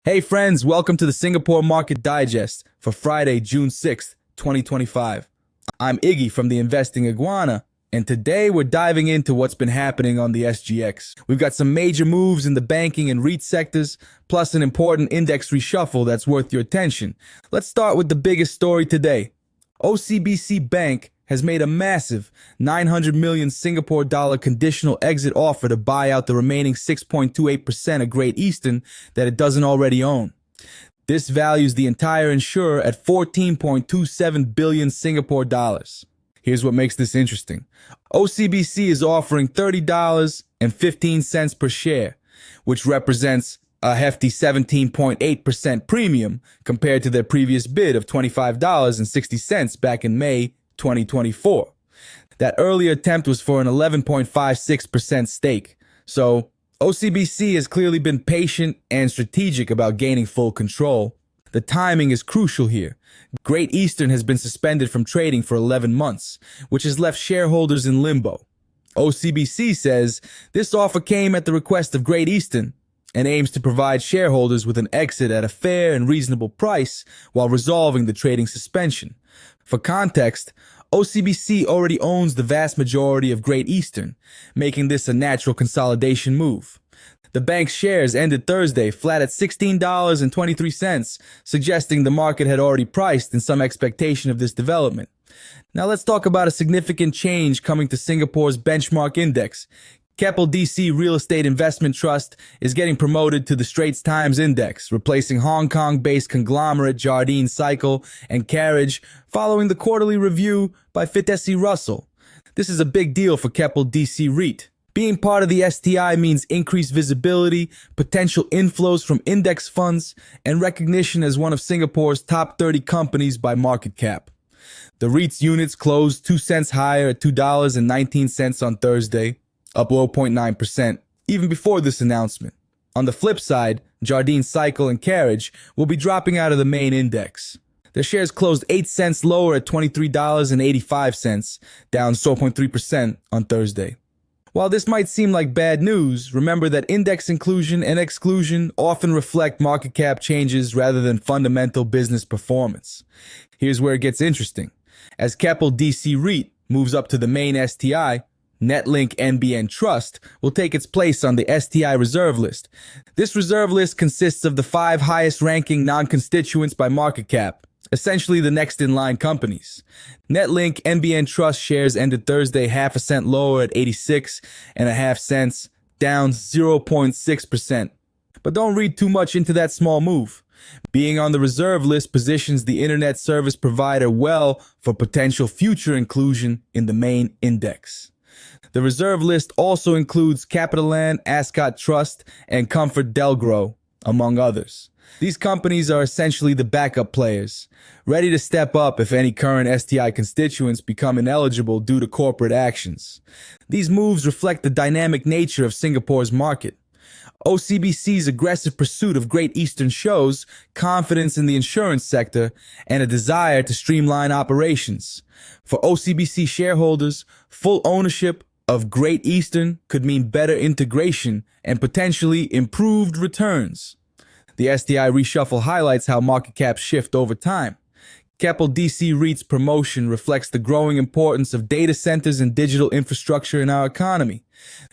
Hey friends, welcome to the Singapore Market Digest for Friday, June 6th, 2025. I'm Iggy from the Investing Iguana, and today we're diving into what's been happening on the SGX. We've got some major moves in the banking and REIT sectors, plus an important index reshuffle that's worth your attention. Let's start with the biggest story today. OCBC Bank has made a massive 900 million Singapore dollar conditional exit offer to buy out the remaining 6.28% of Great Eastern that it doesn't already own. This values the entire insurer at 14.27 billion Singapore dollars. Here's what makes this interesting. OCBC is offering $30.15 per share, which represents a hefty 17.8% premium compared to their previous bid of $25.60 back in May 2024. That earlier attempt was for an 11.56% stake. So OCBC has clearly been patient and strategic about gaining full control. The timing is crucial here. Great Eastern has been suspended from trading for 11 months, which has left shareholders in limbo. OCBC says this offer came at the request of Great Eastern and aims to provide shareholders with an exit at a fair and reasonable price while resolving the trading suspension. For context, OCBC already owns the vast majority of Great Eastern, making this a natural consolidation move. The bank's shares ended Thursday flat at $16.23, suggesting the market had already priced in some expectation of this development. Now let's talk about a significant change coming to Singapore's benchmark index. Keppel DC Real Estate Investment Trust is getting promoted to the Straits Times Index, replacing Hong Kong-based conglomerate Jardine Cycle and Carriage following the quarterly review by FTSE Russell. This is a big deal for Keppel DC REIT. Being part of the STI means increased visibility, potential inflows from index funds, and recognition as one of Singapore's top 30 companies by market cap. The REIT's units closed 2 cents higher at $2.19 on Thursday, up 0.9%, even before this announcement. On the flip side, Jardine Cycle and Carriage will be dropping out of the main index. Their shares closed 8 cents lower at $23.85, down 0.3% on Thursday. While this might seem like bad news, remember that index inclusion and exclusion often reflect market cap changes rather than fundamental business performance. Here's where it gets interesting. As Keppel DC REIT moves up to the main STI, Netlink NBN Trust will take its place on the STI reserve list. This reserve list consists of the 5 highest-ranking non-constituents by market cap, essentially the next-in-line companies. Netlink NBN Trust shares ended Thursday half a cent lower at 86.5 cents, down 0.6%. But don't read too much into that small move. Being on the reserve list positions the internet service provider well for potential future inclusion in the main index. The reserve list also includes CapitaLand, Ascot Trust, and Comfort Delgro, among others. These companies are essentially the backup players, ready to step up if any current STI constituents become ineligible due to corporate actions. These moves reflect the dynamic nature of Singapore's market. OCBC's aggressive pursuit of Great Eastern shows confidence in the insurance sector and a desire to streamline operations. For OCBC shareholders, full ownership of Great Eastern could mean better integration and potentially improved returns. The STI reshuffle highlights how market caps shift over time. Keppel DC REIT's promotion reflects the growing importance of data centers and digital infrastructure in our economy.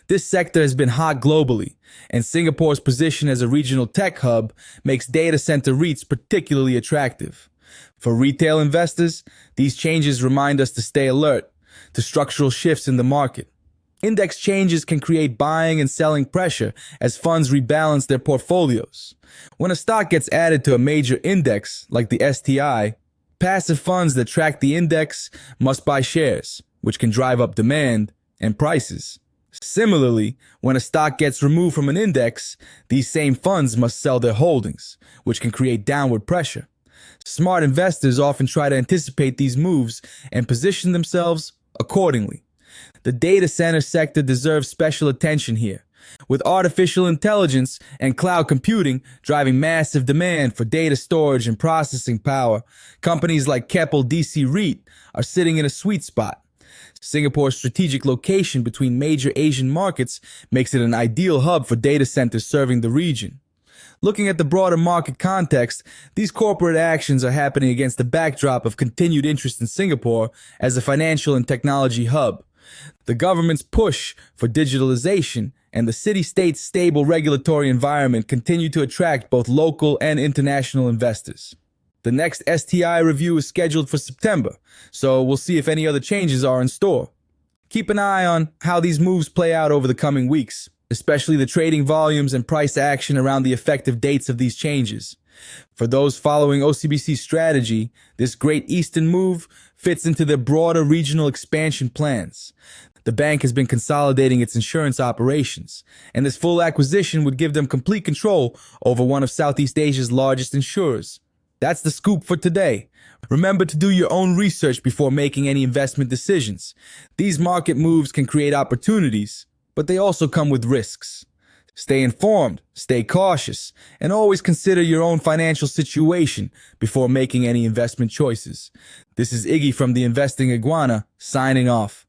This sector has been hot globally, and Singapore's position as a regional tech hub makes data center REITs particularly attractive. For retail investors, these changes remind us to stay alert to structural shifts in the market. Index changes can create buying and selling pressure as funds rebalance their portfolios. When a stock gets added to a major index, like the STI, passive funds that track the index must buy shares, which can drive up demand and prices. Similarly, when a stock gets removed from an index, these same funds must sell their holdings, which can create downward pressure. Smart investors often try to anticipate these moves and position themselves accordingly. The data center sector deserves special attention here. With artificial intelligence and cloud computing driving massive demand for data storage and processing power, companies like Keppel DC REIT are sitting in a sweet spot. Singapore's strategic location between major Asian markets makes it an ideal hub for data centers serving the region. Looking at the broader market context, these corporate actions are happening against the backdrop of continued interest in Singapore as a financial and technology hub. The government's push for digitalization and the city-state's stable regulatory environment continue to attract both local and international investors. The next STI review is scheduled for September, so we'll see if any other changes are in store. Keep an eye on how these moves play out over the coming weeks, especially the trading volumes and price action around the effective dates of these changes. For those following OCBC's strategy, this Great Eastern move fits into their broader regional expansion plans. The bank has been consolidating its insurance operations, and this full acquisition would give them complete control over one of Southeast Asia's largest insurers. That's the scoop for today. Remember to do your own research before making any investment decisions. These market moves can create opportunities, but they also come with risks. Stay informed, stay cautious, and always consider your own financial situation before making any investment choices. This is Iggy from the Investing Iguana, signing off.